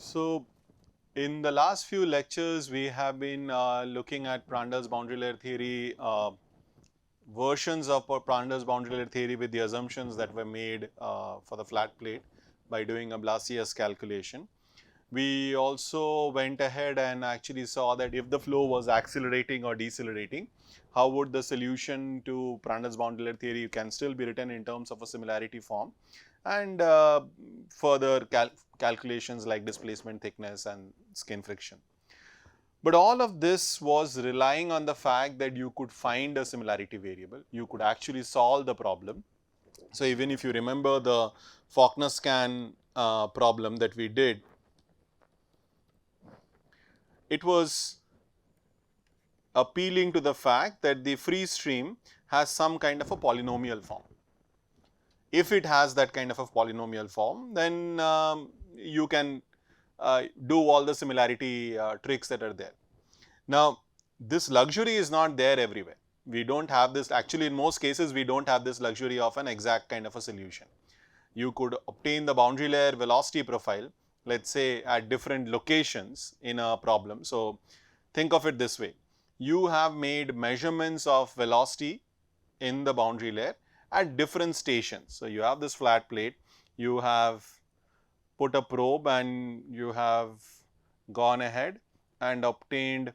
So, in the last few lectures, we have been looking at Prandtl's boundary layer theory, versions of Prandtl's boundary layer theory with the assumptions that were made for the flat plate by doing a Blasius calculation. We also went ahead and actually saw that if the flow was accelerating or decelerating, how would the solution to Prandtl's boundary layer theory can still be written in terms of a similarity form, and further calculations like displacement thickness and skin friction. But all of this was relying on the fact that you could find a similarity variable, you could actually solve the problem. So even if you remember the Falkner-Skan problem that we did, it was appealing to the fact that the free stream has some kind of a polynomial form. If it has that kind of a polynomial form, then you can do all the similarity tricks that are there. Now, this luxury is not there everywhere. We don't have this, actually in most cases we don't have this luxury of an exact kind of a solution. You could obtain the boundary layer velocity profile, let's say at different locations in a problem. So, think of it this way, you have made measurements of velocity in the boundary layer at different stations. So, you have this flat plate, you have put a probe and you have gone ahead and obtained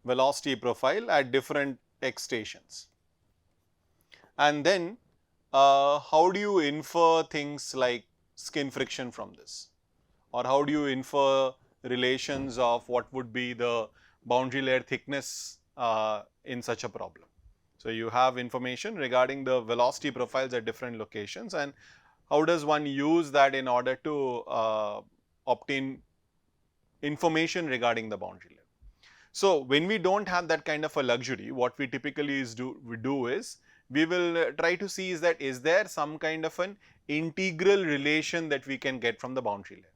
velocity profile at different x stations. And then how do you infer things like skin friction from this? Or how do you infer relations of what would be the boundary layer thickness in such a problem? So, you have information regarding the velocity profiles at different locations, and how does one use that in order to obtain information regarding the boundary layer? So, when we do not have that kind of a luxury, what we typically do is we will try to see is there some kind of an integral relation that we can get from the boundary layer.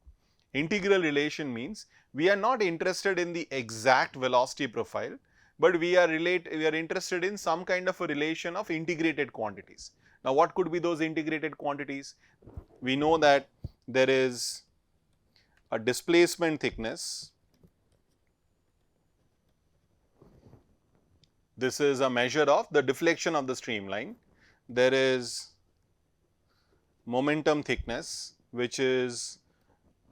Integral relation means we are not interested in the exact velocity profile, but we are interested in some kind of a relation of integrated quantities. Now, what could be those integrated quantities? We know that there is a displacement thickness. This is a measure of the deflection of the streamline. There is momentum thickness, which is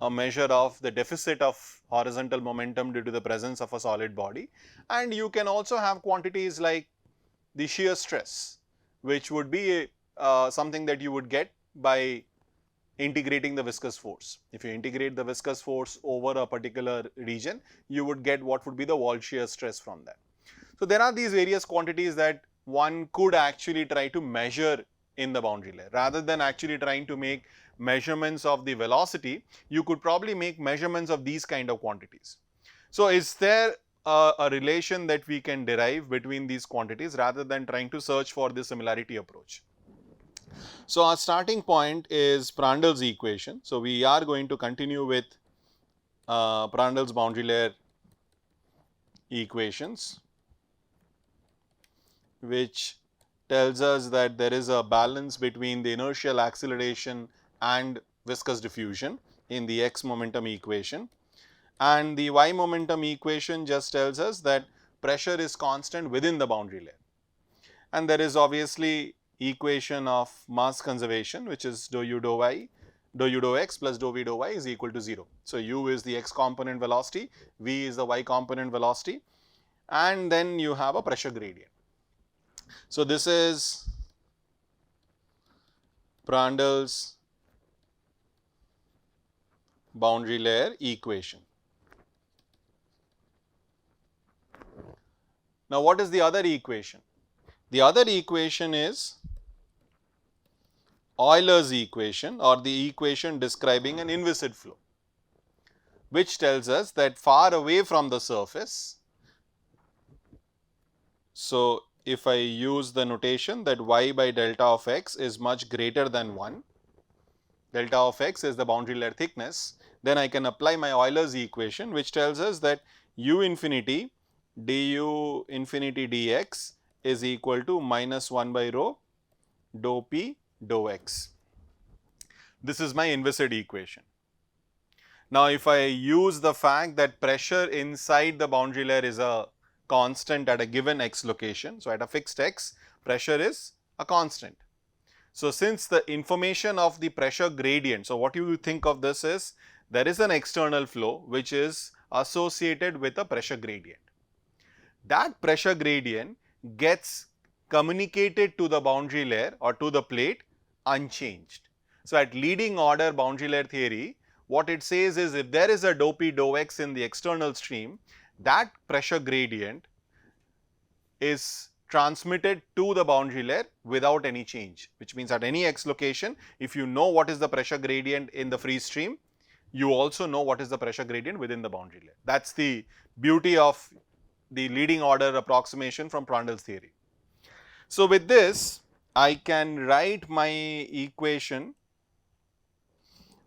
a measure of the deficit of horizontal momentum due to the presence of a solid body, and you can also have quantities like the shear stress, which would be something that you would get by integrating the viscous force. If you integrate the viscous force over a particular region, you would get what would be the wall shear stress from that. So, there are these various quantities that one could actually try to measure in the boundary layer. Rather than actually trying to make measurements of the velocity, you could probably make measurements of these kind of quantities. So, is there a relation that we can derive between these quantities rather than trying to search for the similarity approach? So, our starting point is Prandtl's equation. So, we are going to continue with Prandtl's boundary layer equations, which tells us that there is a balance between the inertial acceleration and viscous diffusion in the x momentum equation, and the y momentum equation just tells us that pressure is constant within the boundary layer. And there is obviously equation of mass conservation, which is dou u dou y, dou u dou x plus dou v dou y is equal to 0. So, u is the x component velocity, v is the y component velocity, and then you have a pressure gradient. So, this is Prandtl's boundary layer equation. Now, what is the other equation? The other equation is Euler's equation, or the equation describing an inviscid flow, which tells us that far away from the surface, so if I use the notation that y by delta of x is much greater than 1, delta of x is the boundary layer thickness, then I can apply my Euler's equation, which tells us that u infinity du infinity dx is equal to minus 1 by rho dou p dou x. This is my inviscid equation. Now, if I use the fact that pressure inside the boundary layer is a constant at a given x location, so at a fixed x, pressure is a constant. So, since the information of the pressure gradient, so what you think of this is, there is an external flow which is associated with a pressure gradient. That pressure gradient gets communicated to the boundary layer or to the plate unchanged. So, at leading order boundary layer theory, what it says is, if there is a dou p dou x in the external stream, that pressure gradient is transmitted to the boundary layer without any change, which means at any x location, if you know what is the pressure gradient in the free stream, you also know what is the pressure gradient within the boundary layer. That is the beauty of the leading order approximation from Prandtl's theory. So, with this, I can write my equation,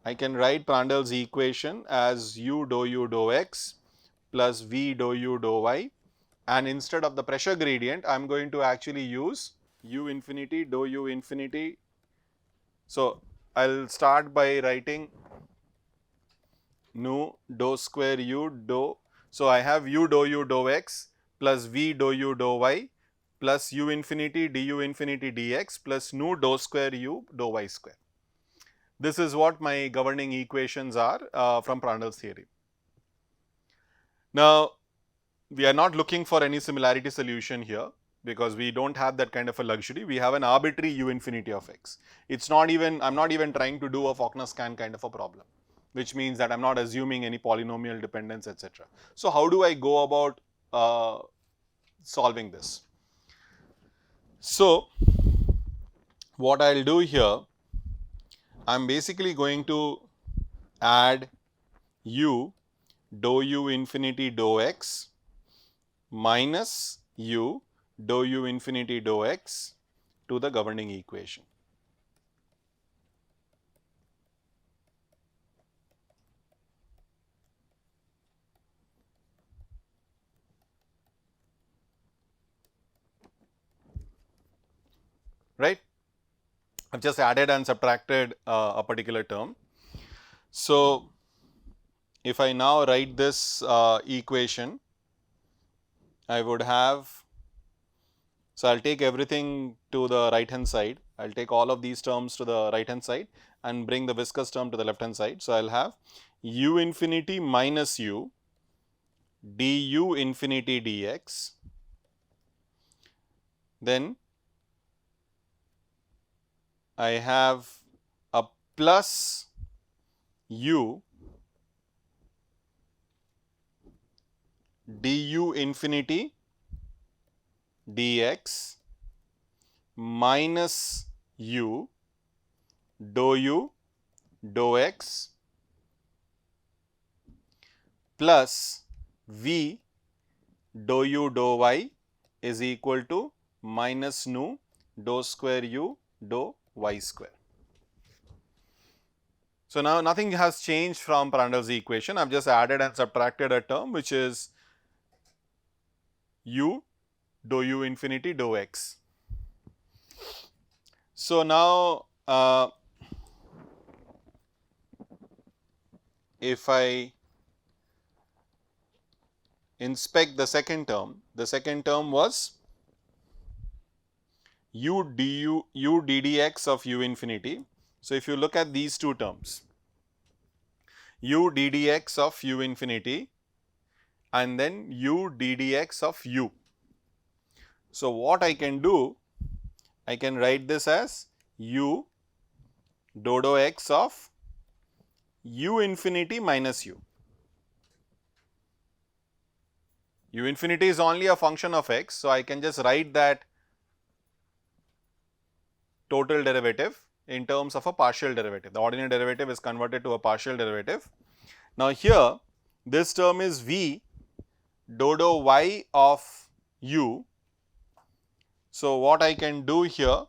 I can write Prandtl's equation as u dou x plus v dou u dou y, and instead of the pressure gradient, I am going to actually use u infinity dou u infinity. So, I will start by writing nu dou square u dou. So, I have u dou u dou x plus v dou u dou y plus u infinity du infinity dx plus nu dou square u dou y square. This is what my governing equations are from Prandtl's theory. Now, we are not looking for any similarity solution here because we do not have that kind of a luxury. We have an arbitrary u infinity of x. It's not even, I am not even trying to do a Falkner-Skan kind of a problem, which means that I am not assuming any polynomial dependence, etc. So, how do I go about solving this? So, what I will do here, I am basically going to add u dou u infinity dou x minus u dou u infinity dou x to the governing equation. Right? I have just added and subtracted a particular term. So, if I now write this equation, I would have, so I will take everything to the right hand side, I will take all of these terms to the right hand side and bring the viscous term to the left hand side. So, I will have u infinity minus u du infinity dx, then I have a plus u du infinity dx minus u dou x plus v dou u dou y is equal to minus nu dou square u dou y square. So, now nothing has changed from Prandtl's equation. I have just added and subtracted a term which is u dou u infinity dou x. So, now if I inspect the second term was u ddx of u infinity. So, if you look at these two terms, u ddx of u infinity and then u ddx of u. So, what I can do, I can write this as u dou x of u infinity minus u. U infinity is only a function of x, so I can just write that total derivative in terms of a partial derivative. The ordinary derivative is converted to a partial derivative. Now, here this term is v dou y of u. So, what I can do here,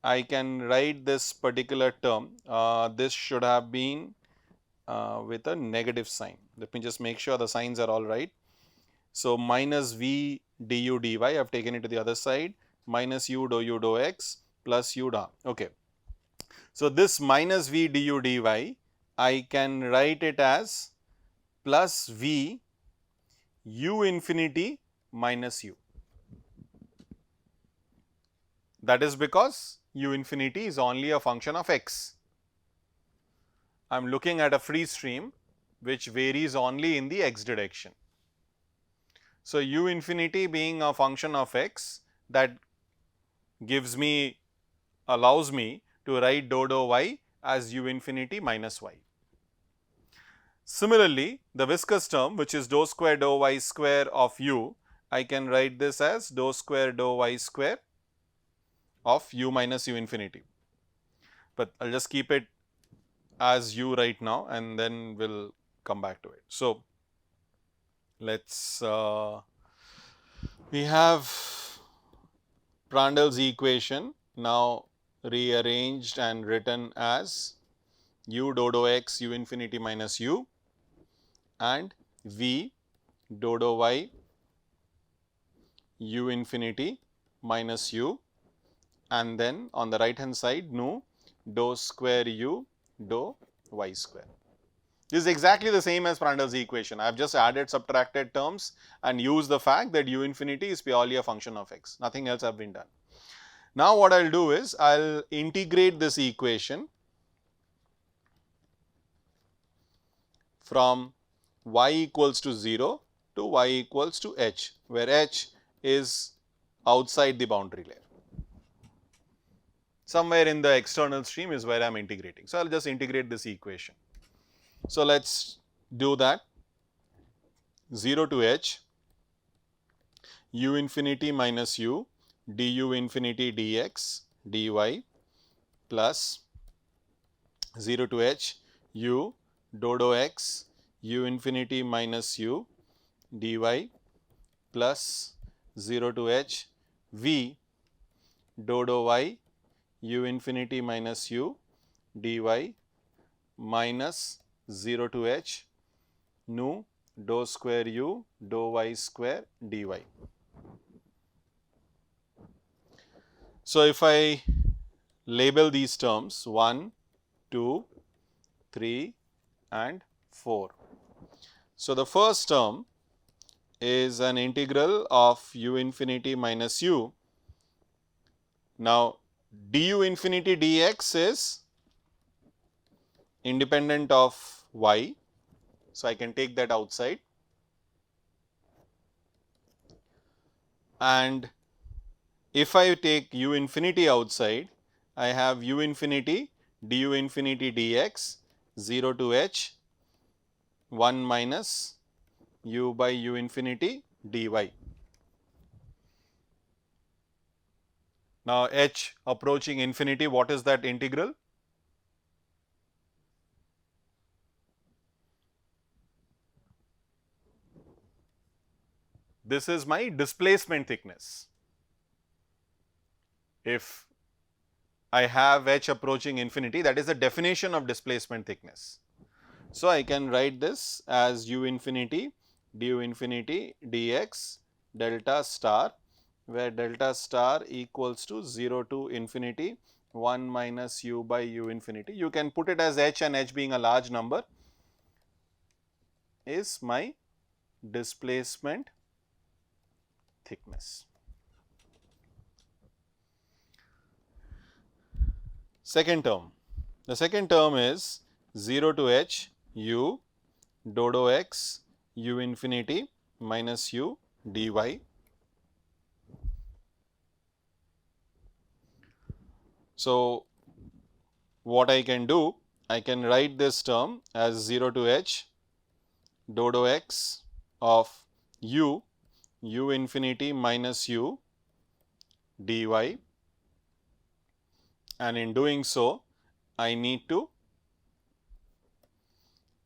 I can write this particular term, this should have been with a negative sign. Let me just make sure the signs are all right. So, minus v du dy, I have taken it to the other side, minus u dou x plus u da, okay. So, this minus v du dy I can write it as plus V u infinity minus u. That is because u infinity is only a function of x. I am looking at a free stream which varies only in the x direction. So, u infinity being a function of x, that gives me, allows me to write dou y as u infinity minus y. Similarly, the viscous term, which is dou square dou y square of u, I can write this as dou square dou y square of u minus u infinity, but I will just keep it as u right now and then we will come back to it. So, let us we have Prandtl's equation now rearranged and written as u dou x u infinity minus u and v dou y u infinity minus u, and then on the right hand side nu dou square u dou y square. This is exactly the same as Prandtl's equation. I have just added subtracted terms and used the fact that u infinity is purely a function of x, nothing else have been done. Now what I will do is I will integrate this equation from y equals to 0 to y equals to h, where h is outside the boundary layer. Somewhere in the external stream is where I am integrating. So, I will just integrate this equation. So, let us do that. 0 to h u infinity minus u du infinity dx dy plus 0 to h u dou x u infinity minus u dy plus 0 to h v dou y u infinity minus u dy minus 0 to h nu dou square u dou y square dy. So, if I label these terms 1, 2, 3 and 4. So, the first term is an integral of u infinity minus u. Now, du infinity dx is independent of y. So, I can take that outside, and if I take u infinity outside, I have u infinity du infinity dx 0 to h 1 minus u by u infinity dy. Now, h approaching infinity, what is that integral? This is my displacement thickness. If I have h approaching infinity, that is the definition of displacement thickness. So, I can write this as u infinity du infinity dx delta star, where delta star equals to 0 to infinity 1 minus u by u infinity. You can put it as h, and h being a large number is my displacement thickness. Second term, the second term is 0 to h u dou x u infinity minus u dy. So, what I can do, I can write this term as 0 to h dou x of u infinity minus u dy, and in doing so I need to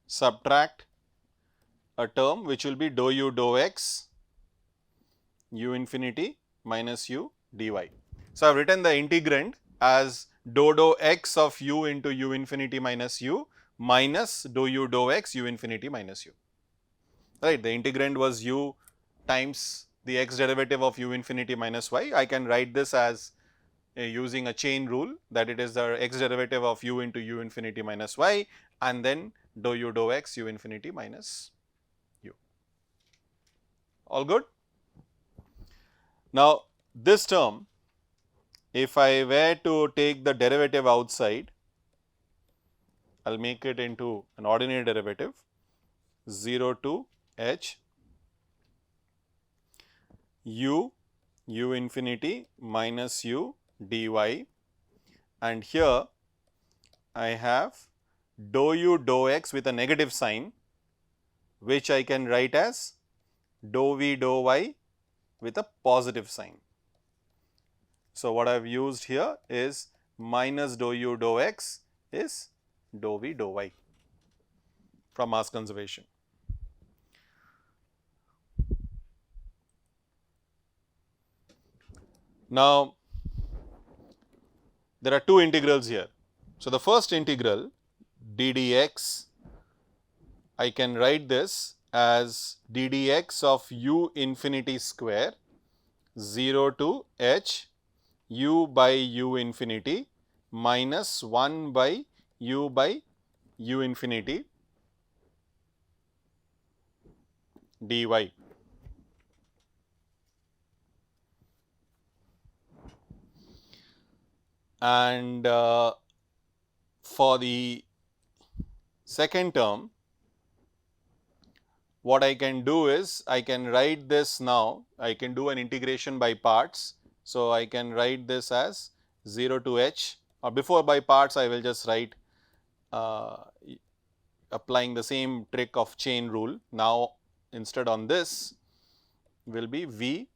subtract a term which will be dou u dou x u infinity minus u dy. So, I have written the integrand as dou x of u into u infinity minus u minus dou u dou x u infinity minus u, right. The integrand was u times the x derivative of u infinity minus y. I can write this as using a chain rule, that it is the x derivative of u into u infinity minus y, and then dou u dou x u infinity minus u. All good? Now, this term, if I were to take the derivative outside, I will make it into an ordinary derivative 0 to h u infinity minus u dy, and here I have dou u dou x with a negative sign, which I can write as dou v dou y with a positive sign. So, what I have used here is minus dou u dou x is dou v dou y from mass conservation. Now, there are two integrals here. So, the first integral d dx, I can write this as d dx of u infinity square 0 to h u by u infinity minus 1 by u infinity dy. And for the second term, what I can do is, I can write this now, I can do an integration by parts. So, I can write this as 0 to h, or before by parts I will just write applying the same trick of chain rule. Now, instead on this will be v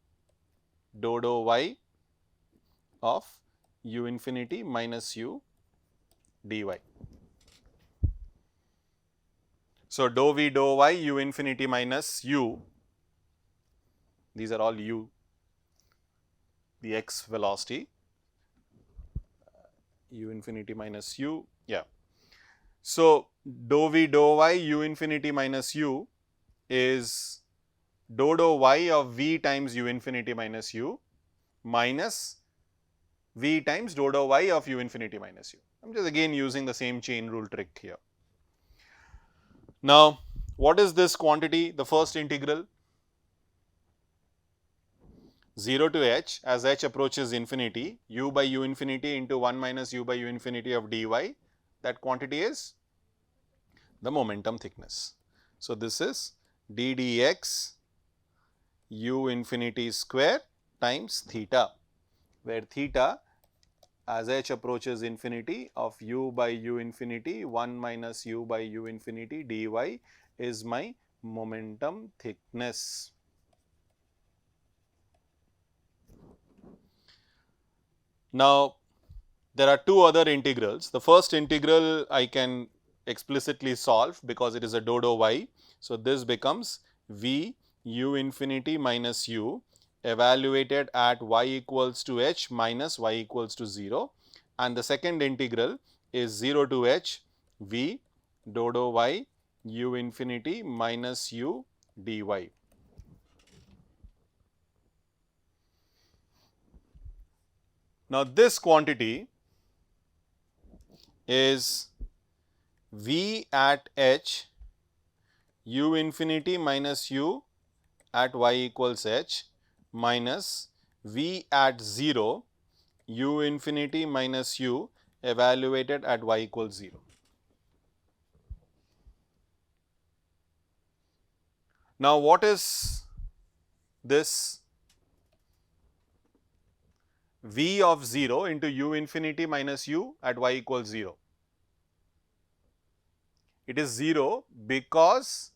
dou dou y of u infinity minus u dy. So, dou v dou y u infinity minus u, these are all u, the x velocity, u infinity minus u, yeah. So, dou v dou y u infinity minus u is dou dou y of v times u infinity minus u minus v times dou dou y of u infinity minus u. I am just again using the same chain rule trick here. Now, what is this quantity? The first integral 0 to h, as h approaches infinity, u by u infinity into 1 minus u by u infinity of dy, that quantity is the momentum thickness. So, this is d dx u infinity square times theta, where theta as h approaches infinity of u by u infinity 1 minus u by u infinity dy is my momentum thickness. Now, there are two other integrals. The first integral I can explicitly solve because it is a dou dou y. So, this becomes v u infinity minus u evaluated at y equals to h minus y equals to 0, and the second integral is 0 to h v dou dou y u infinity minus u dy. Now, this quantity is v at h u infinity minus u at y equals h minus v at 0 u infinity minus u evaluated at y equals 0. Now, what is this v of 0 into u infinity minus u at y equals 0? It is 0 because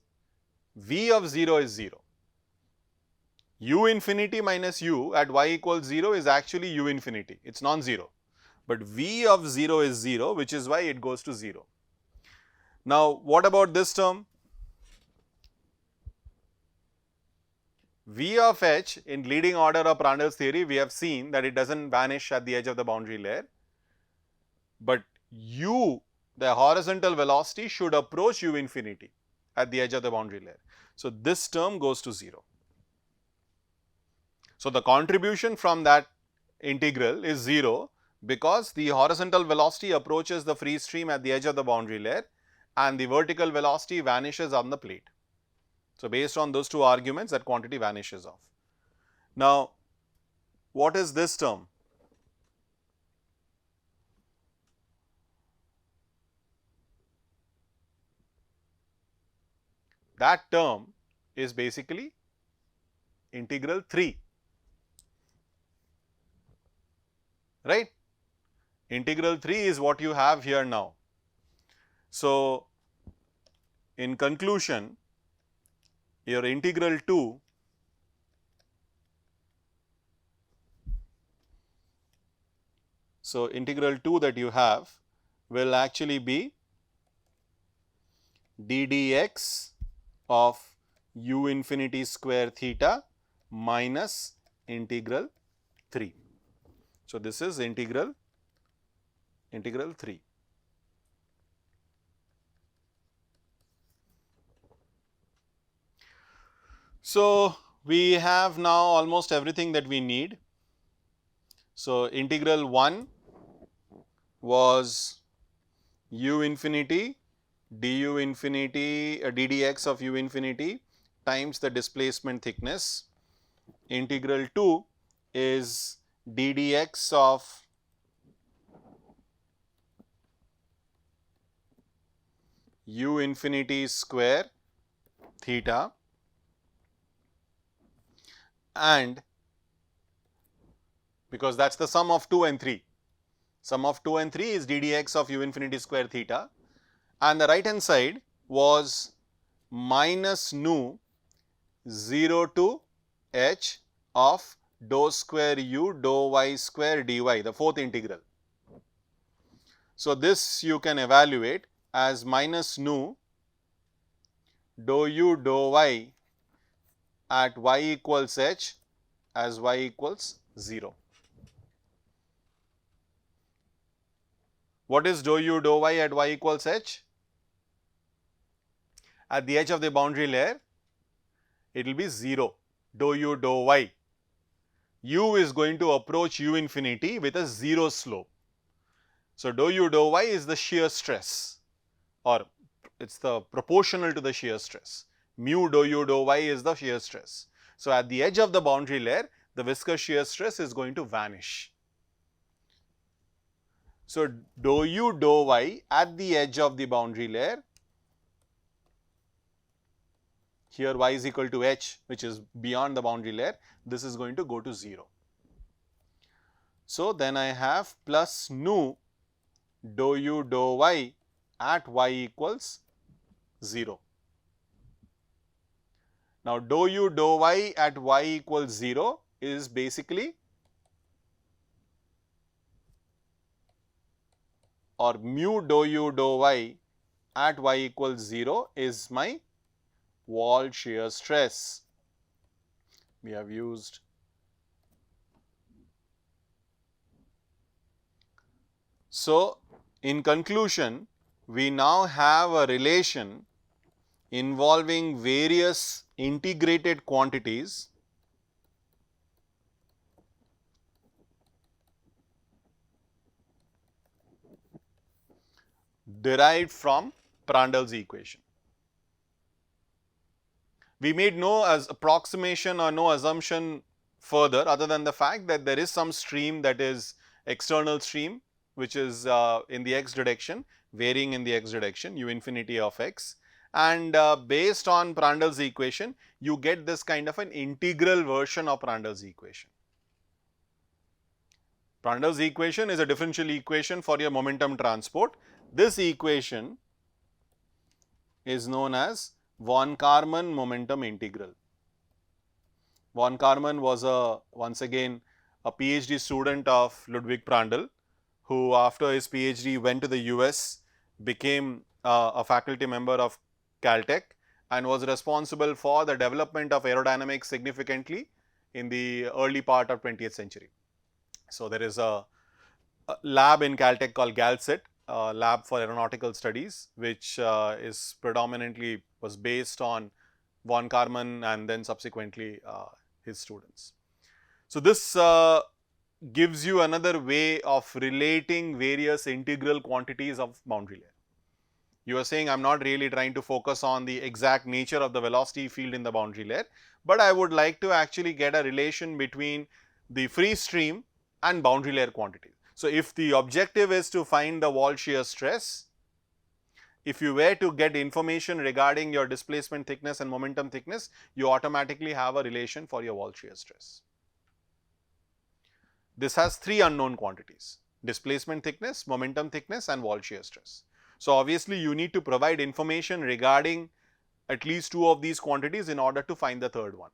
v of 0 is 0. U infinity minus u at y equals 0 is actually u infinity, it is non-zero, but v of 0 is 0, which is why it goes to 0. Now, what about this term? V of h in leading order of Prandtl's theory, we have seen that it does not vanish at the edge of the boundary layer, but u, the horizontal velocity, should approach u infinity at the edge of the boundary layer. So, this term goes to 0. So, the contribution from that integral is 0, because the horizontal velocity approaches the free stream at the edge of the boundary layer and the vertical velocity vanishes on the plate. So, based on those two arguments, that quantity vanishes off. Now, what is this term? That term is basically integral 3, right? Integral 3 is what you have here now. So, in conclusion, your integral 2 that you have will actually be ddx of u infinity square theta minus integral 3. So, this is integral 3. So, we have now almost everything that we need. So, integral 1 was u infinity du infinity ddx of u infinity times the displacement thickness. Integral 2 is ddx of u infinity square theta, and because that is the sum of 2 and 3. Sum of 2 and 3 is ddx of u infinity square theta, and the right hand side was minus nu 0 to h of dou square u dou y square dy, the fourth integral. So, this you can evaluate as minus nu dou u dou y at y equals h as y equals 0. What is dou u dou y at y equals h? At the edge of the boundary layer, it will be 0, dou u dou y. U is going to approach u infinity with a 0 slope. So, dou u dou y is the shear stress, or it is the proportional to the shear stress. Mu dou u dou y is the shear stress. So, at the edge of the boundary layer, the viscous shear stress is going to vanish. So, dou u dou y at the edge of the boundary layer, here y is equal to h, which is beyond the boundary layer, this is going to go to 0. So, then I have plus nu dou u dou y at y equals 0. Now, dou u dou y at y equals 0 is basically, or mu dou u dou y at y equals 0 is my wall shear stress. We have used so, in conclusion, we now have a relation involving various integrated quantities derived from Prandtl's equation. We made no approximation or no assumption further, other than the fact that there is some stream that is external stream, which is in the x direction, varying in the x direction, u infinity of x, and based on Prandtl's equation, you get this kind of an integral version of Prandtl's equation. Prandtl's equation is a differential equation for your momentum transport. This equation is known as Von-Karman momentum integral. Von-Karman was once again a PhD student of Ludwig Prandtl, who after his PhD went to the US, became a faculty member of Caltech, and was responsible for the development of aerodynamics significantly in the early part of 20th century. So, there is a lab in Caltech called GALCIT, lab for aeronautical studies, which is predominantly was based on Von-Karman and then subsequently his students. So, this gives you another way of relating various integral quantities of boundary layer. You are saying I am not really trying to focus on the exact nature of the velocity field in the boundary layer, but I would like to actually get a relation between the free stream and boundary layer quantity. So, if the objective is to find the wall shear stress, if you were to get information regarding your displacement thickness and momentum thickness, you automatically have a relation for your wall shear stress. This has three unknown quantities: displacement thickness, momentum thickness and wall shear stress. So, obviously you need to provide information regarding at least two of these quantities in order to find the third one.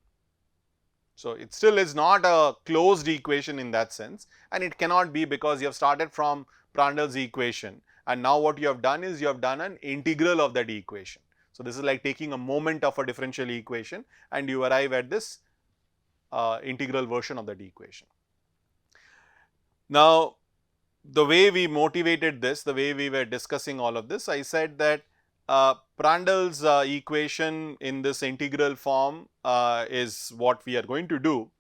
So, it still is not a closed equation in that sense, and it cannot be, because you have started from Prandtl's equation and now what you have done is you have done an integral of that equation. So, this is like taking a moment of a differential equation and you arrive at this integral version of that equation. Now, the way we motivated this, the way we were discussing all of this, I said that Prandtl's equation in this integral form is what we are going to do.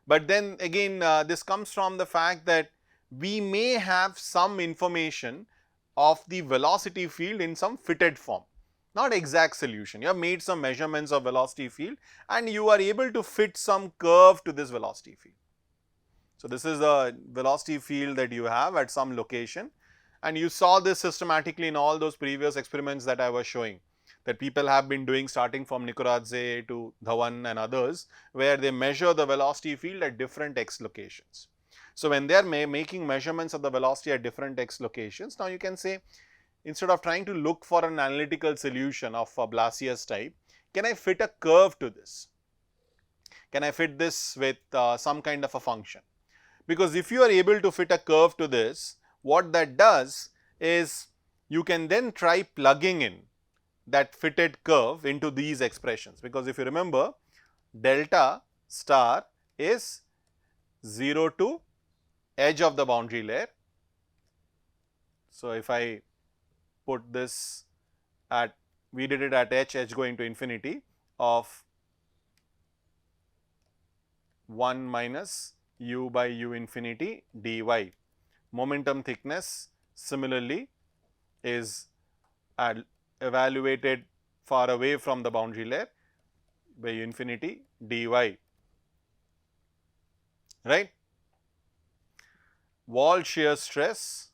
But then again this comes from the fact that we may have some information of the velocity field in some fitted form, not exact solution. You have made some measurements of velocity field and you are able to fit some curve to this velocity field. So, this is the velocity field that you have at some location, and you saw this systematically in all those previous experiments that I was showing, that people have been doing starting from Nikoradze to Dhawan and others, where they measure the velocity field at different x locations. So, when they are making measurements of the velocity at different x locations, now you can say, instead of trying to look for an analytical solution of a Blasius type, can I fit a curve to this? Can I fit this with some kind of a function? Because if you are able to fit a curve to this, what that does is you can then try plugging in that fitted curve into these expressions, because if you remember, delta star is 0 to edge of the boundary layer. So, if I put this at, we did it at edge going to infinity of 1 minus u by u infinity dy. Momentum thickness similarly is evaluated far away from the boundary layer by u infinity dy, right. Wall shear stress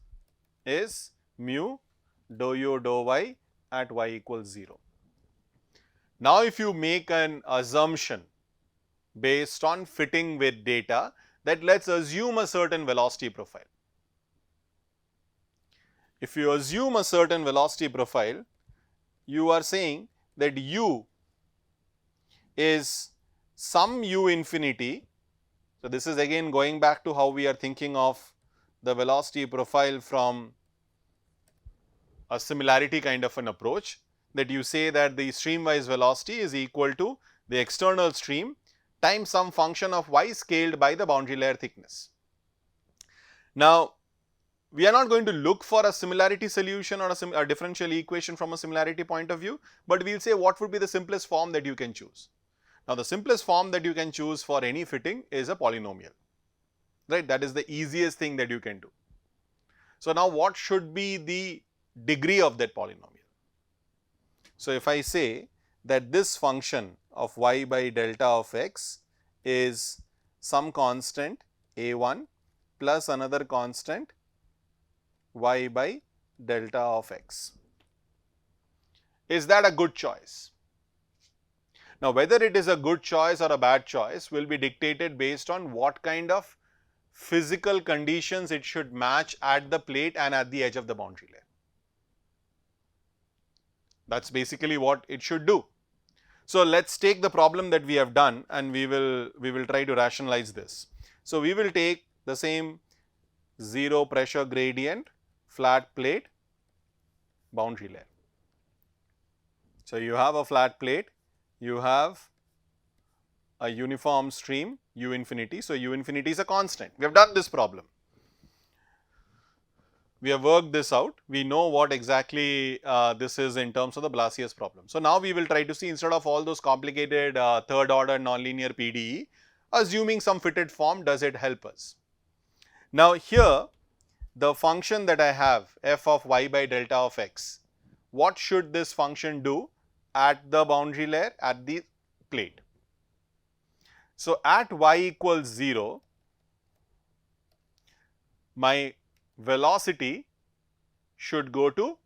is mu dou u dou y at y equals 0. Now, if you make an assumption based on fitting with data, that let us assume a certain velocity profile. If you assume a certain velocity profile, you are saying that u is some u infinity. So, this is again going back to how we are thinking of the velocity profile from a similarity kind of an approach, that you say that the streamwise velocity is equal to the external stream times some function of y scaled by the boundary layer thickness. Now, we are not going to look for a similarity solution or a differential equation from a similarity point of view, but we will say what would be the simplest form that you can choose. Now, the simplest form that you can choose for any fitting is a polynomial, right. That is the easiest thing that you can do. So, now what should be the degree of that polynomial? So, if I say that this function of y by delta of x is some constant a1 plus another constant y by delta of x, is that a good choice? Now, whether it is a good choice or a bad choice will be dictated based on what kind of physical conditions it should match at the plate and at the edge of the boundary layer. That is basically what it should do. So, let us take the problem that we have done and we will try to rationalize this. So, we will take the same 0 pressure gradient flat plate boundary layer. So, you have a flat plate, you have a uniform stream u infinity. So, u infinity is a constant. We have done this problem. We have worked this out. We know what exactly this is in terms of the Blasius problem. So, now we will try to see, instead of all those complicated third order nonlinear PDE, assuming some fitted form, does it help us? Now here the function that I have f of y by delta of x, what should this function do at the boundary layer, at the plate? So at y equals 0, my velocity should go to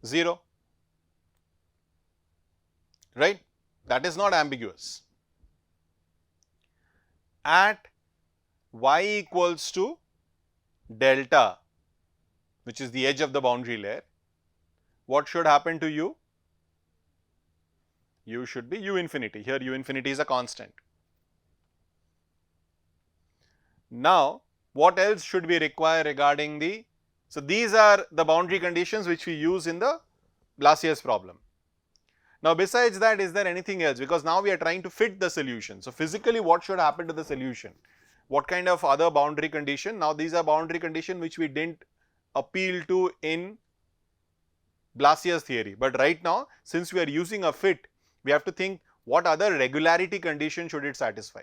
0, right? That is not ambiguous. At y equals to delta, which is the edge of the boundary layer, what should happen to u? U should be u infinity. Here u infinity is a constant. Now, what else should we require regarding the, so these are the boundary conditions which we use in the Blasius problem. Now, besides that, is there anything else? Because now we are trying to fit the solution. So, physically what should happen to the solution? What kind of other boundary condition? Now, these are boundary condition which we didn't appeal to in Blasius theory. But right now, since we are using a fit, we have to think what other regularity condition should it satisfy.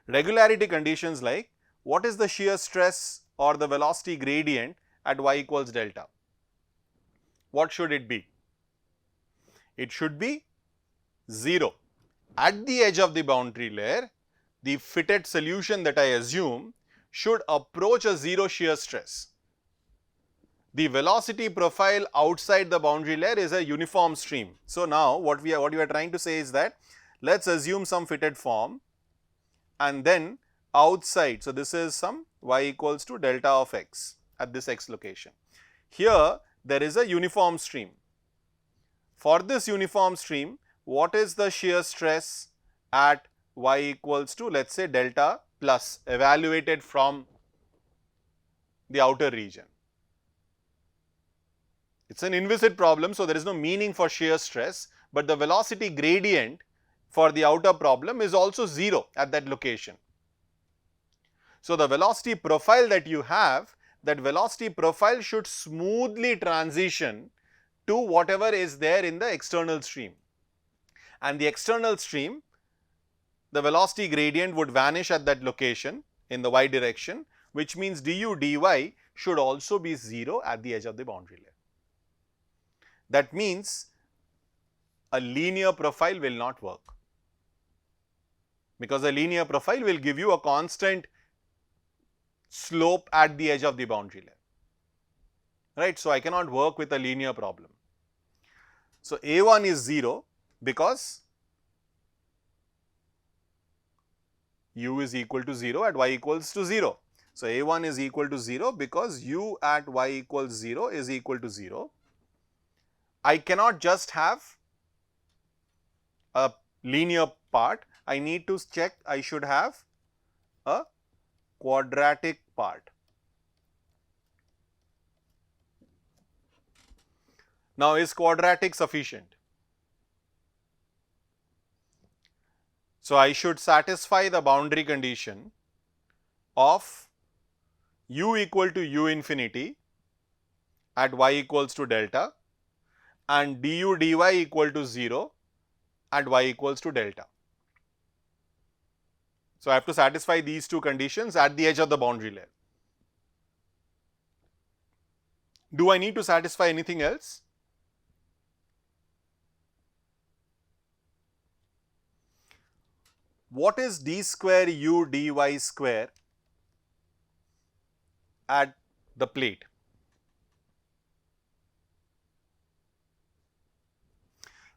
Regularity conditions like, what is the shear stress or the velocity gradient at y equals delta? What should it be? It should be 0. At the edge of the boundary layer, the fitted solution that I assume should approach a 0 shear stress. The velocity profile outside the boundary layer is a uniform stream. So now what we are trying to say is that, let's assume some fitted form, and then outside, so this is some y equals to delta of x at this x location. Here there is a uniform stream. For this uniform stream, what is the shear stress at y equals to, let's say, delta plus, evaluated from the outer region? It's an inviscid problem, so there is no meaning for shear stress, but the velocity gradient for the outer problem is also 0 at that location. So the velocity profile that you have, that velocity profile should smoothly transition to whatever is there in the external stream. And the external stream, the velocity gradient would vanish at that location in the y direction, which means du dy should also be 0 at the edge of the boundary layer. That means a linear profile will not work, because a linear profile will give you a constant slope at the edge of the boundary layer, right? So I cannot work with a linear problem. So A1 is 0 because u is equal to 0 at y equals to 0. So A1 is equal to 0 because u at y equals 0 is equal to 0. I cannot just have a linear part, I need to check, I should have a quadratic part. Now, is quadratic sufficient? So, I should satisfy the boundary condition of u equal to u infinity at y equals to delta and du dy equal to 0 at y equals to delta. So, I have to satisfy these two conditions at the edge of the boundary layer. Do I need to satisfy anything else? What is d square u dy square at the plate?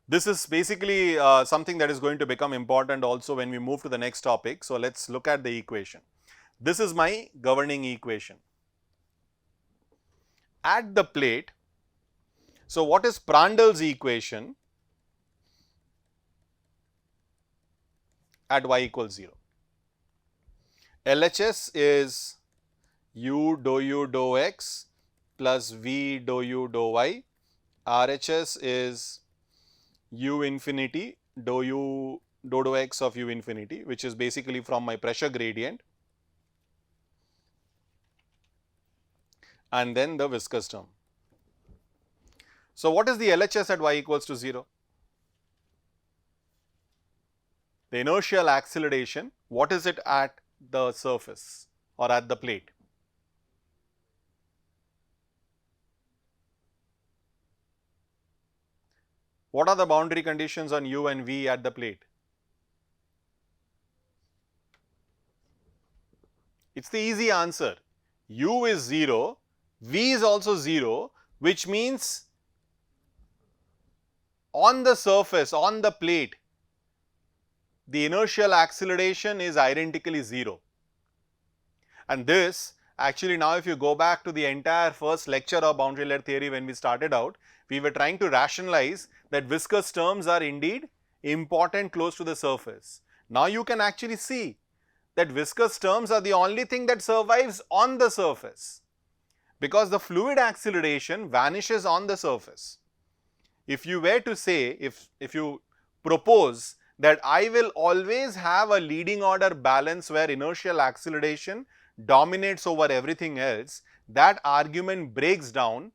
This is basically something that is going to become important also when we move to the next topic. So, let us look at the equation. This is my governing equation. At the plate, so what is Prandtl's equation at y equals 0? LHS is u dou u dou x plus v dou u dou y. RHS is u infinity dou x of u infinity, which is basically from my pressure gradient, and then the viscous term. So, what is the LHS at y equals to 0? The inertial acceleration, what is it at the surface or at the plate? What are the boundary conditions on u and v at the plate? It's the easy answer. U is 0, v is also 0, which means on the surface, on the plate, the inertial acceleration is identically 0. And this actually, now if you go back to the entire first lecture of boundary layer theory when we started out, we were trying to rationalize that viscous terms are indeed important close to the surface. Now you can actually see that viscous terms are the only thing that survives on the surface, because the fluid acceleration vanishes on the surface. If you were to say, if you propose that I will always have a leading order balance where inertial acceleration dominates over everything else, that argument breaks down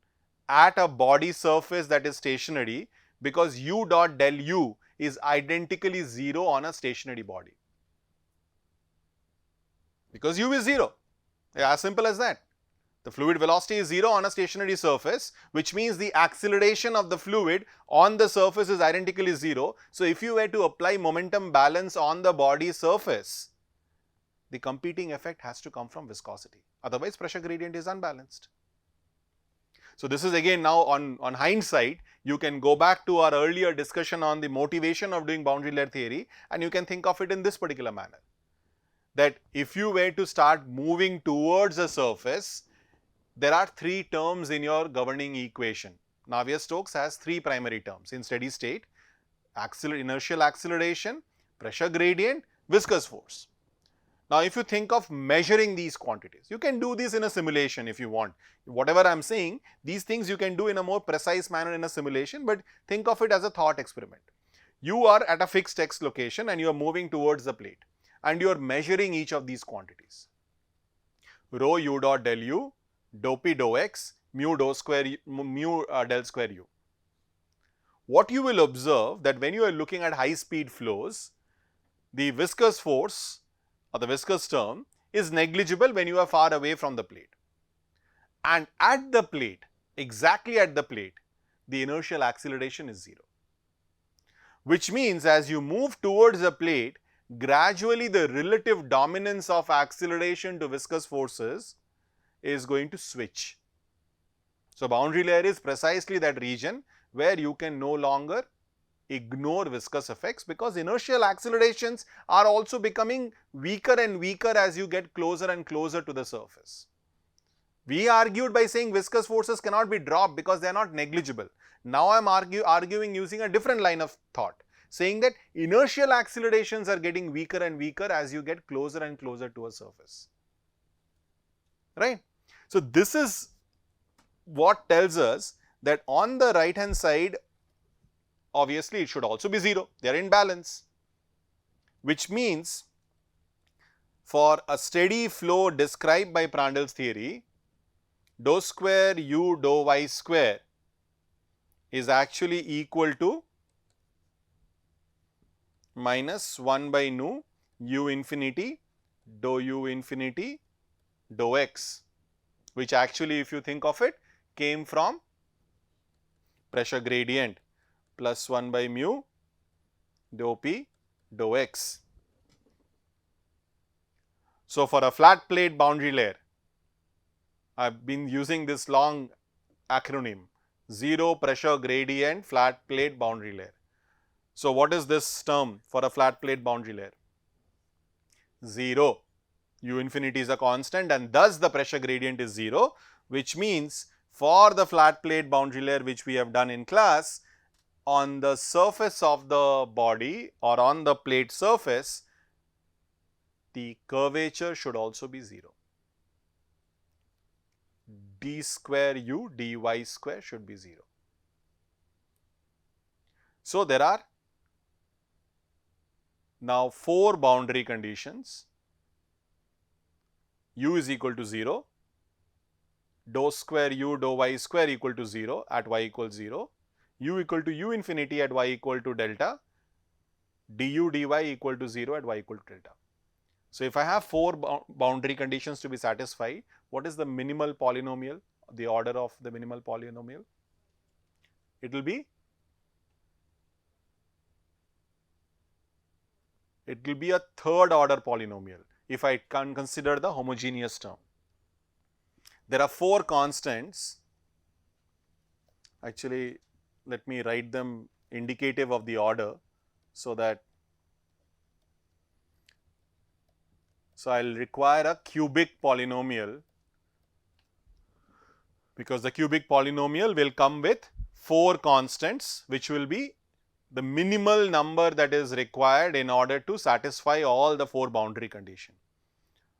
at a body surface that is stationary, because u dot del u is identically 0 on a stationary body, because u is 0, as simple as that. The fluid velocity is 0 on a stationary surface, which means the acceleration of the fluid on the surface is identically 0. So, if you were to apply momentum balance on the body surface, the competing effect has to come from viscosity, otherwise pressure gradient is unbalanced. So, this is again now on hindsight, you can go back to our earlier discussion on the motivation of doing boundary layer theory, and you can think of it in this particular manner, that if you were to start moving towards a surface, there are 3 terms in your governing equation. Navier-Stokes has 3 primary terms in steady state: inertial acceleration, pressure gradient, viscous force. Now, if you think of measuring these quantities, you can do this in a simulation if you want. Whatever I am saying, these things you can do in a more precise manner in a simulation, but think of it as a thought experiment. You are at a fixed x location and you are moving towards the plate, and you are measuring each of these quantities: rho u dot del u, dou p dou x, mu del square u. What you will observe that when you are looking at high speed flows, the viscous force or the viscous term is negligible when you are far away from the plate. And at the plate, exactly at the plate, the inertial acceleration is 0. Which means as you move towards the plate, gradually the relative dominance of acceleration to viscous forces is going to switch. So, boundary layer is precisely that region where you can no longer ignore viscous effects, because inertial accelerations are also becoming weaker and weaker as you get closer and closer to the surface. We argued by saying viscous forces cannot be dropped because they are not negligible. Now I am arguing using a different line of thought, saying that inertial accelerations are getting weaker and weaker as you get closer and closer to a surface. Right? So, this is what tells us that on the right hand side, obviously it should also be 0, they are in balance, which means for a steady flow described by Prandtl's theory, dou square u dou y square is actually equal to minus 1 by nu u infinity dou u infinity dou x, which actually if you think of it came from pressure gradient plus 1 by mu dou p dou x. So, for a flat plate boundary layer, I have been using this long acronym: 0 pressure gradient flat plate boundary layer. So, what is this term for a flat plate boundary layer? 0. U infinity is a constant and thus the pressure gradient is 0, which means for the flat plate boundary layer which we have done in class, on the surface of the body or on the plate surface, the curvature should also be 0. D square u dy square should be 0. So, there are now 4 boundary conditions: u is equal to 0, dou square u dou y square equal to 0 at y equals 0, u equal to u infinity at y equal to delta, du dy equal to 0 at y equal to delta. So, if I have 4 boundary conditions to be satisfied, what is the minimal polynomial, the order of the minimal polynomial? It will be a third order polynomial if I can consider the homogeneous term. There are 4 constants. Actually, let me write them indicative of the order so that, so I will require a cubic polynomial, because the cubic polynomial will come with 4 constants, which will be the minimal number that is required in order to satisfy all the 4 boundary conditions.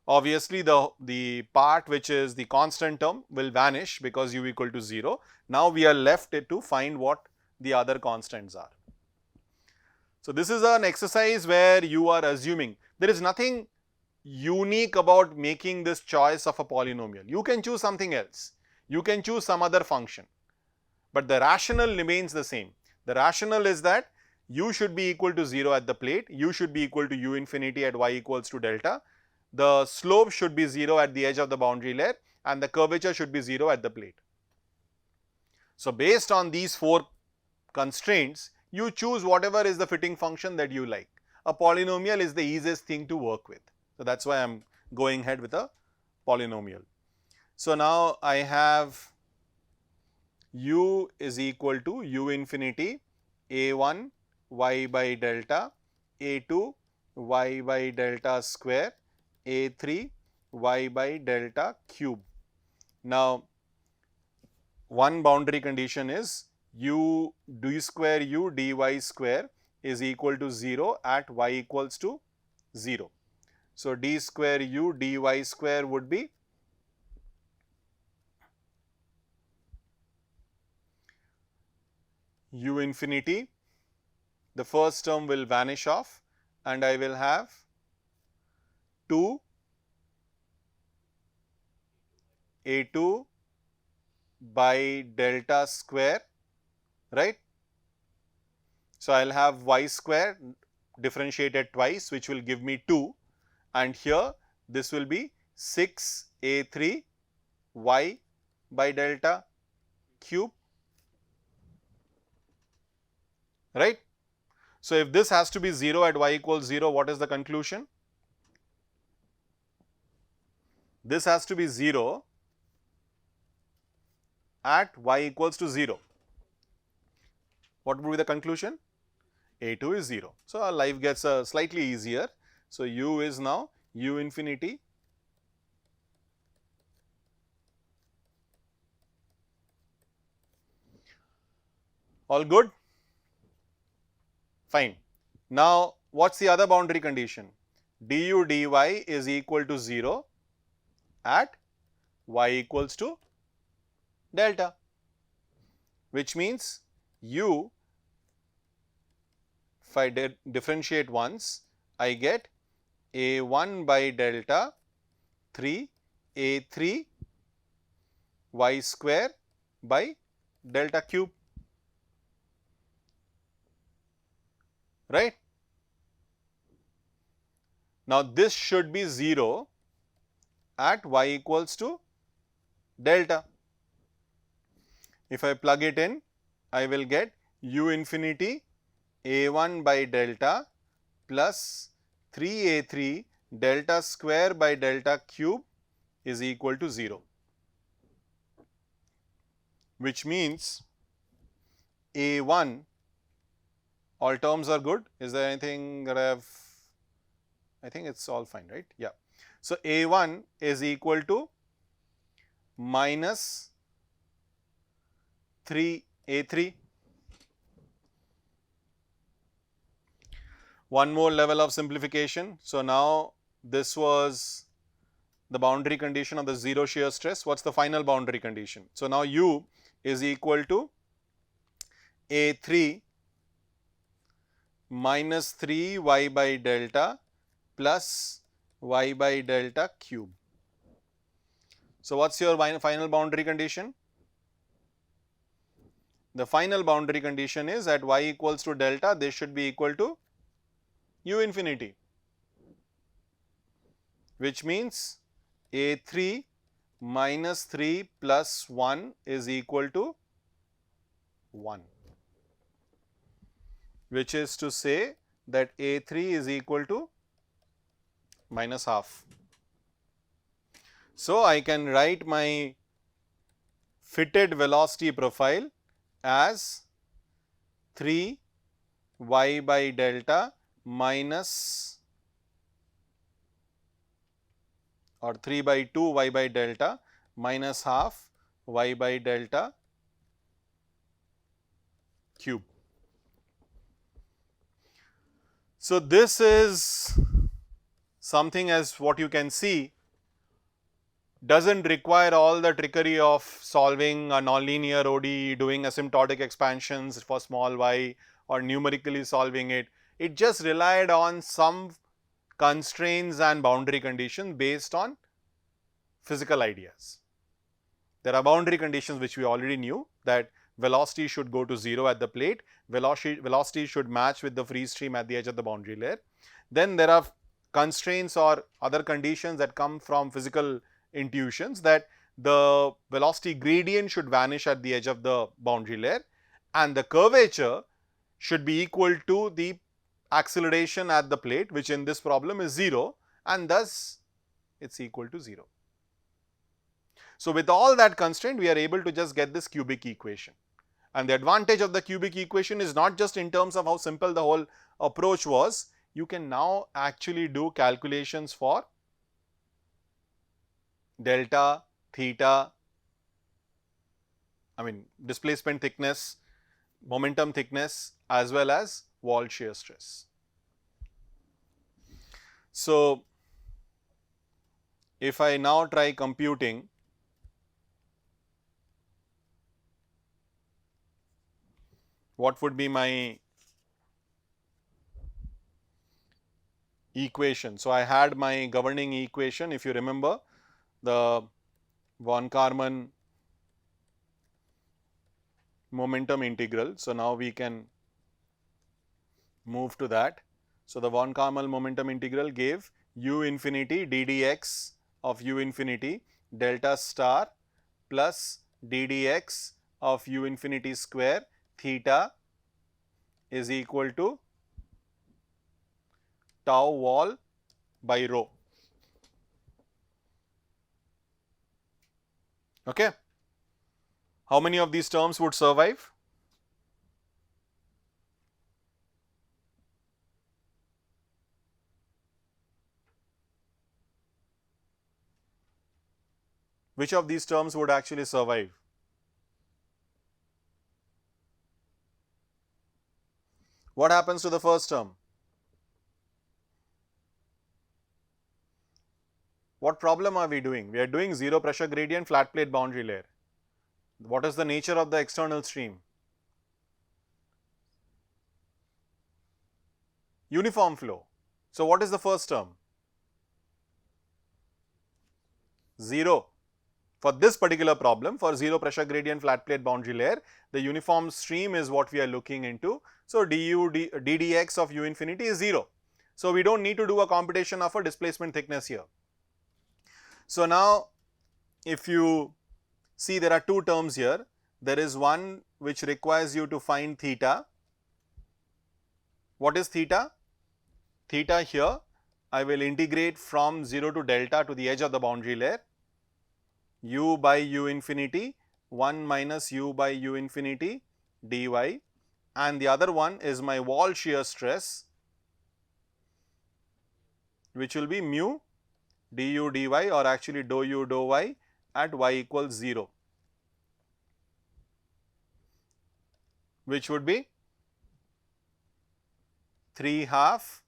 Obviously, the part which is the constant term will vanish because u equal to 0. Now, we are left to find what the other constants are. So, this is an exercise where you are assuming there is nothing unique about making this choice of a polynomial. You can choose something else, you can choose some other function, but the rationale remains the same. The rationale is that u should be equal to 0 at the plate, u should be equal to u infinity at y equals to delta, the slope should be 0 at the edge of the boundary layer, and the curvature should be 0 at the plate. So, based on these 4 constraints, you choose whatever is the fitting function that you like. A polynomial is the easiest thing to work with. So, that is why I am going ahead with a polynomial. So, now I have u is equal to u infinity a1 y by delta, a2 y by delta square, a3 y by delta cube. Now, one boundary condition is u d square u dy square is equal to 0 at y equals to 0. So, d square u dy square would be u infinity, the first term will vanish off and I will have 2 a2 by delta square, right. So, I will have y square differentiated twice, which will give me 2, and here this will be 6 a3 y by delta cube, right. So, if this has to be 0 at y equals 0, what is the conclusion? This has to be 0 at y equals to 0. What would be the conclusion? A2 is 0. So, our life gets slightly easier. So, u is now u infinity all good? Fine. Now, what is the other boundary condition? Du dy is equal to 0 at y equals to delta, which means u, if I differentiate once, I get a1 by delta 3 a3 y square by delta cube, right. Now, this should be 0 at y equals to delta. If I plug it in, I will get u infinity a1 by delta plus 3a3 delta square by delta cube is equal to 0, which means a1, all terms are good. Is there anything that I think it's all fine, right? Yeah. So, a1 is equal to minus 3 a3. One more level of simplification. So, now this was the boundary condition of the 0 shear stress. What is the final boundary condition? So, now u is equal to a3 minus 3 y by delta plus y by delta cube. So, what is your final boundary condition? The final boundary condition is at y equals to delta, this should be equal to u infinity, which means A3 minus 3 plus 1 is equal to 1, which is to say that A3 is equal to minus half. So, I can write my fitted velocity profile as 3 y by delta minus or 3 by 2 y by delta minus half y by delta cube. So, this is something, as what you can see, doesn't require all the trickery of solving a nonlinear ODE, doing asymptotic expansions for small y or numerically solving it. It just relied on some constraints and boundary conditions based on physical ideas. There are boundary conditions which we already knew, that velocity should go to 0 at the plate, velocity should match with the free stream at the edge of the boundary layer. Then there are constraints or other conditions that come from physical intuitions, that the velocity gradient should vanish at the edge of the boundary layer and the curvature should be equal to the acceleration at the plate, which in this problem is 0, and thus it is equal to 0. So, with all that constraint, we are able to just get this cubic equation, and the advantage of the cubic equation is not just in terms of how simple the whole approach was. You can now actually do calculations for delta, theta, displacement thickness, momentum thickness, as well as wall shear stress. So, if I now try computing what would be my equation. So, I had my governing equation, if you remember, the Von-Karman momentum integral. So, now we can move to that. So, the Von-Karman momentum integral gave u infinity ddx of u infinity delta star plus ddx of u infinity square theta is equal to tau wall by rho. Okay. How many of these terms would survive? Which of these terms would actually survive? What happens to the first term? What problem are we doing? We are doing zero pressure gradient flat plate boundary layer. What is the nature of the external stream? Uniform flow. So, what is the first term? 0. For this particular problem, for zero pressure gradient flat plate boundary layer, the uniform stream is what we are looking into. So, ddx of u infinity is 0. So, we do not need to do a computation of a displacement thickness here. So, now if you see, there are two terms here. There is one which requires you to find theta. What is theta? Theta here I will integrate from 0 to delta to the edge of the boundary layer, u by u infinity 1 minus u by u infinity dy, and the other one is my wall shear stress, which will be mu du dy, or actually dou u dou y at y equals 0, which would be 3/2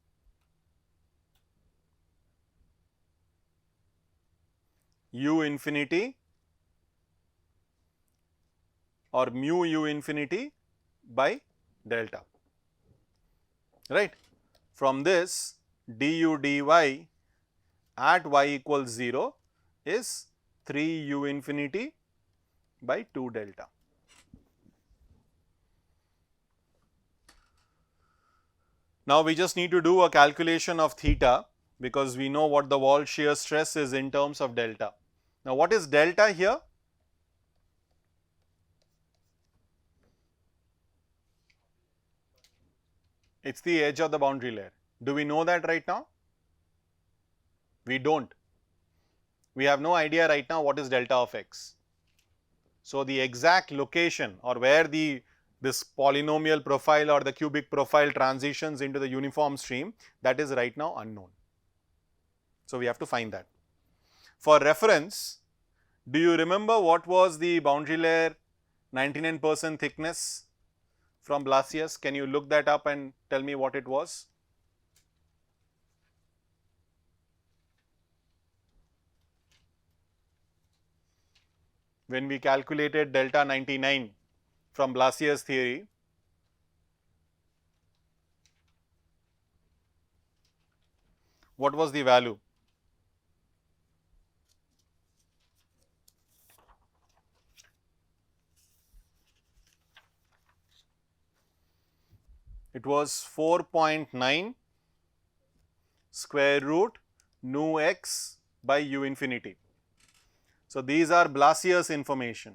u infinity or mu u infinity by delta, right. From this, du dy at y equals 0 is 3 u infinity by 2 delta. Now we just need to do a calculation of theta because we know what the wall shear stress is in terms of delta. Now what is delta here? It's the edge of the boundary layer. Do we know that right now? We don't. We have no idea right now what is delta of x. So the exact location or where this polynomial profile or the cubic profile transitions into the uniform stream, that is right now unknown. So we have to find that. For reference, do you remember what was the boundary layer 99% thickness from Blasius? Can you look that up and tell me what it was? When we calculated delta 99 from Blasius theory, what was the value? It was 4.9 square root nu x by u infinity. So these are Blasius information.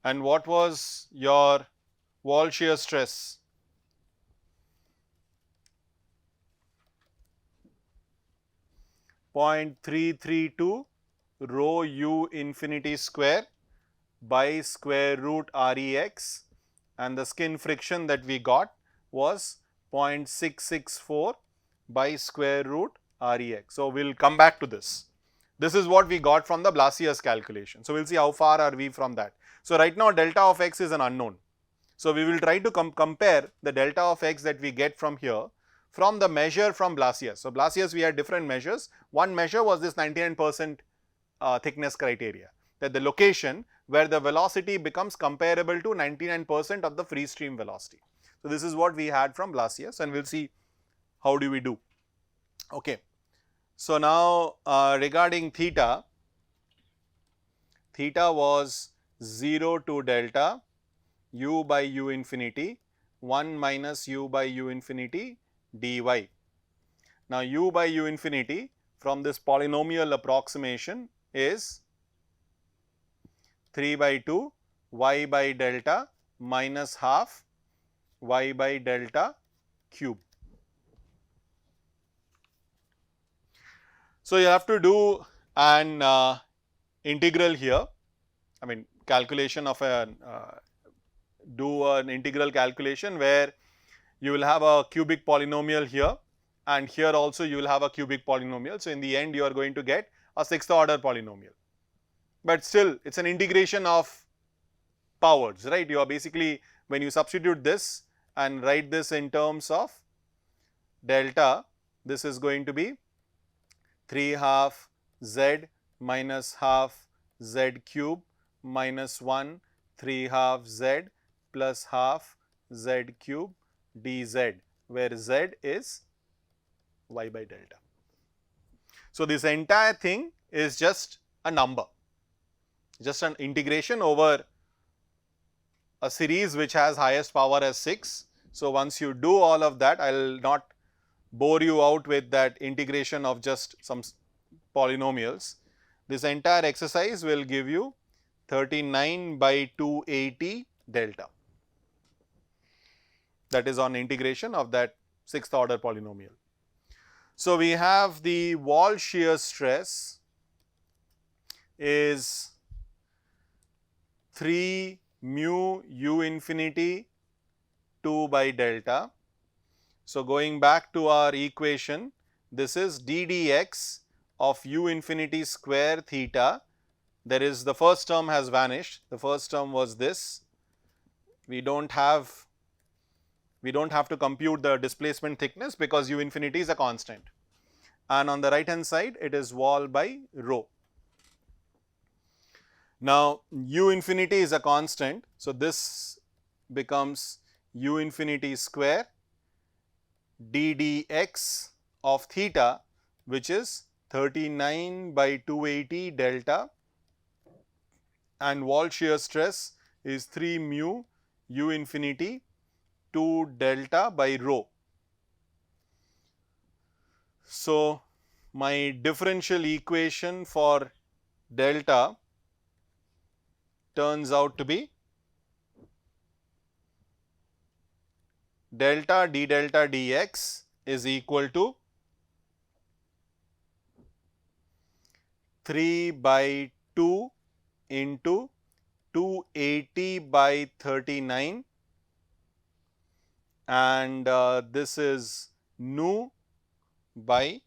And what was your wall shear stress? .332 rho u infinity square by square root Rex, and the skin friction that we got was 0.664 by square root Rex. So we will come back to this. This is what we got from the Blasius calculation. So we will see how far are we from that. So right now delta of x is an unknown. So we will try to compare the delta of x that we get from here from the measure from Blasius. So Blasius we had different measures. One measure was this 99% thickness criteria, that the location where the velocity becomes comparable to 99% of the free stream velocity. So this is what we had from Blasius, and we will see how do we do. Okay. So now regarding theta, theta was 0 to delta u by u infinity 1 minus u by u infinity dy. Now u by u infinity from this polynomial approximation is 3 by 2 y by delta minus half y by delta cube. So you have to do an integral here, I mean calculation of do an integral calculation where you will have a cubic polynomial here, and here also you will have a cubic polynomial. So in the end you are going to get a 6th order polynomial, but still it is an integration of powers, right? You are basically, when you substitute this and write this in terms of delta, this is going to be 3 half z minus half z cube minus 1 3 half z plus half z cube dz, where z is y by delta. So this entire thing is just a number, just an integration over a series which has highest power as 6. So once you do all of that, I will not bore you out with that integration of just some polynomials. This entire exercise will give you 39 by 280 delta. That is on integration of that 6th order polynomial. So we have the wall shear stress is 3 mu u infinity 2 by delta. So going back to our equation, this is ddx of u infinity square theta. There is, the first term has vanished, the first term was this. We don't have to compute the displacement thickness because u infinity is a constant, and on the right hand side it is wall by rho. Now u infinity is a constant, so this becomes u infinity square ddx of theta, which is 39 by 280 delta, and wall shear stress is 3 mu u infinity 2 delta by rho. So, my differential equation for delta turns out to be delta d delta dx is equal to 3 by 2 into 280 by 39, and this is nu by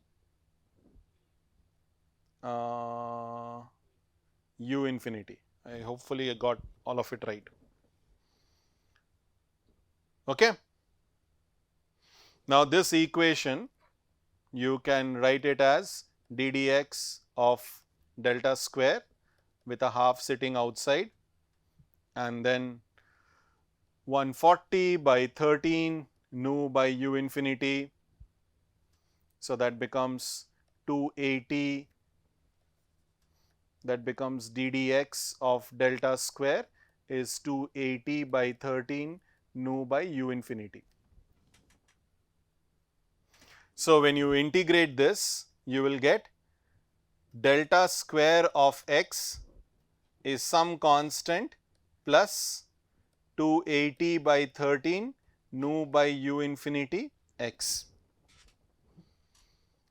u infinity. I hopefully got all of it right. Okay. Now, this equation you can write it as d dx of delta square with a half sitting outside, and then 140 by 13 nu by u infinity. So, that becomes 280, that becomes d dx of delta square is 280 by 13 nu by u infinity. So, when you integrate this, you will get delta square of x is some constant plus 280 by 13 nu by u infinity x.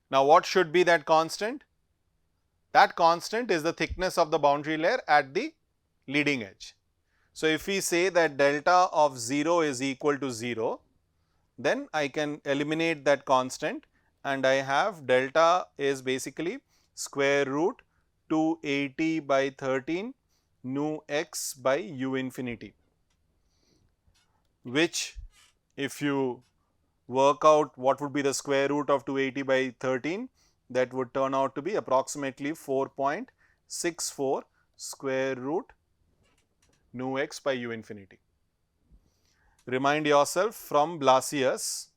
Now, what should be that constant? That constant is the thickness of the boundary layer at the leading edge. So, if we say that delta of 0 is equal to 0, then I can eliminate that constant and I have delta is basically square root 280 by 13 nu x by u infinity, which if you work out what would be the square root of 280 by 13, that would turn out to be approximately 4.64 square root nu x by u infinity. Remind yourself from Blasius,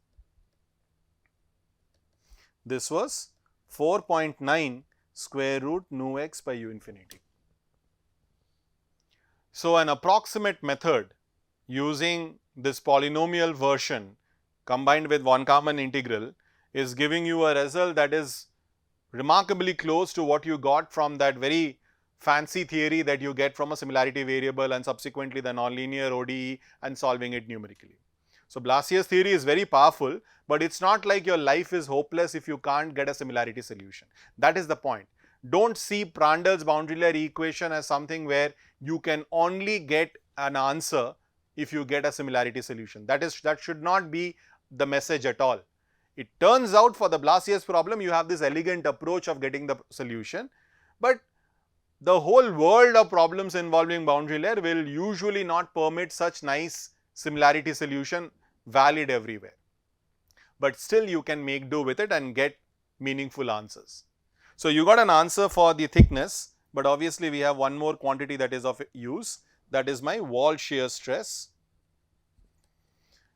this was 4.9 square root nu x by u infinity. So, an approximate method using this polynomial version combined with Von-Karman integral is giving you a result that is remarkably close to what you got from that very fancy theory that you get from a similarity variable and subsequently the nonlinear ODE and solving it numerically. So, Blasius theory is very powerful, but it is not like your life is hopeless if you can't get a similarity solution. That is the point. Don't see Prandtl's boundary layer equation as something where you can only get an answer if you get a similarity solution. That should not be the message at all. It turns out for the Blasius problem you have this elegant approach of getting the solution, but the whole world of problems involving boundary layer will usually not permit such nice similarity solution valid everywhere. But still you can make do with it and get meaningful answers. So, you got an answer for the thickness, but obviously we have one more quantity that is of use, that is my wall shear stress.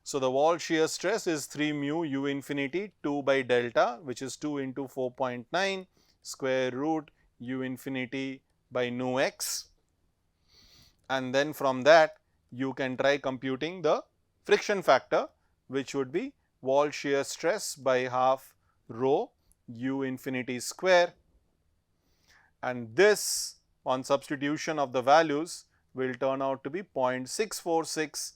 So, the wall shear stress is 3 mu u infinity 2 by delta, which is 2 into 4.9 square root u infinity by nu x, and then from that you can try computing the friction factor, which would be wall shear stress by half rho u infinity square, and this on substitution of the values will turn out to be 0.646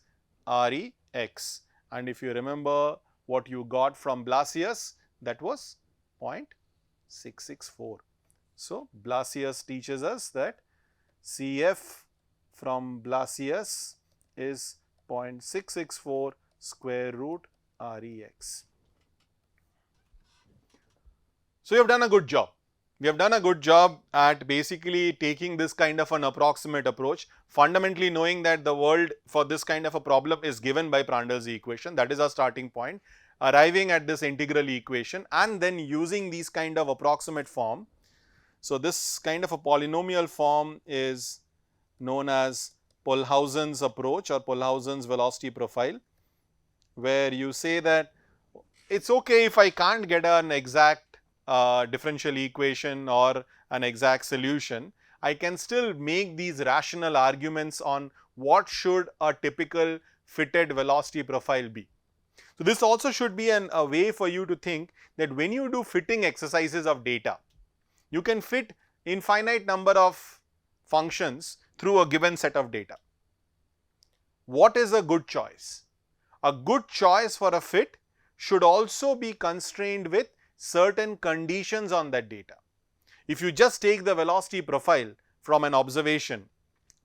Re x, and if you remember what you got from Blasius, that was 0.664. So, Blasius teaches us that Cf from Blasius is 0.664 square root Rex. So, you have done a good job. We have done a good job at basically taking this kind of an approximate approach, fundamentally knowing that the world for this kind of a problem is given by Prandtl's equation. That is our starting point, arriving at this integral equation and then using these kind of approximate form. So, this kind of a polynomial form is known as Polhausen's approach or Polhausen's velocity profile, where you say that it's okay if I can't get an exact differential equation or an exact solution, I can still make these rational arguments on what should a typical fitted velocity profile be? So this also should be a way for you to think that when you do fitting exercises of data, you can fit infinite number of functions through a given set of data. What is a good choice? A good choice for a fit should also be constrained with certain conditions on that data. If you just take the velocity profile from an observation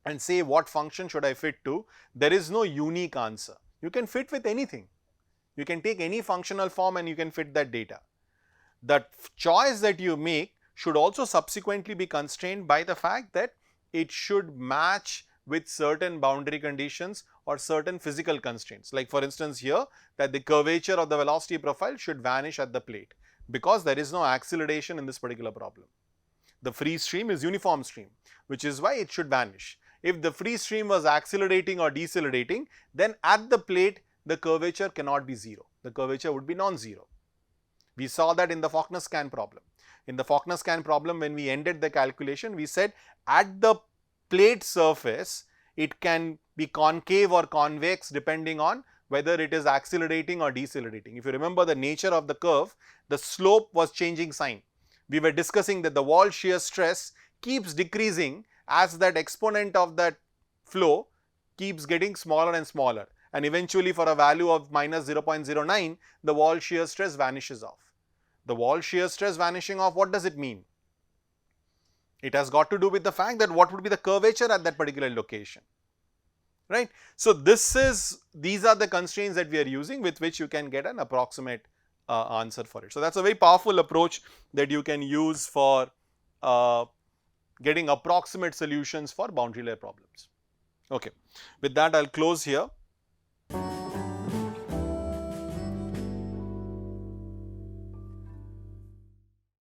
and say what function should I fit to, there is no unique answer. You can fit with anything. You can take any functional form and you can fit that data. The choice that you make should also subsequently be constrained by the fact that it should match with certain boundary conditions or certain physical constraints. Like for instance here, that the curvature of the velocity profile should vanish at the plate because there is no acceleration in this particular problem. The free stream is uniform stream, which is why it should vanish. If the free stream was accelerating or decelerating, then at the plate the curvature cannot be 0. The curvature would be non-zero. We saw that in the Falkner-Skan problem. In the Falkner-Skan problem, when we ended the calculation, we said at the plate surface, it can be concave or convex depending on whether it is accelerating or decelerating. If you remember the nature of the curve, the slope was changing sign. We were discussing that the wall shear stress keeps decreasing as that exponent of that flow keeps getting smaller and smaller, and eventually for a value of minus 0.09, the wall shear stress vanishes off. The wall shear stress vanishing off, what does it mean? It has got to do with the fact that what would be the curvature at that particular location, right? So these are the constraints that we are using with which you can get an approximate answer for it. So that's a very powerful approach that you can use for getting approximate solutions for boundary layer problems. Okay, with that I'll close here.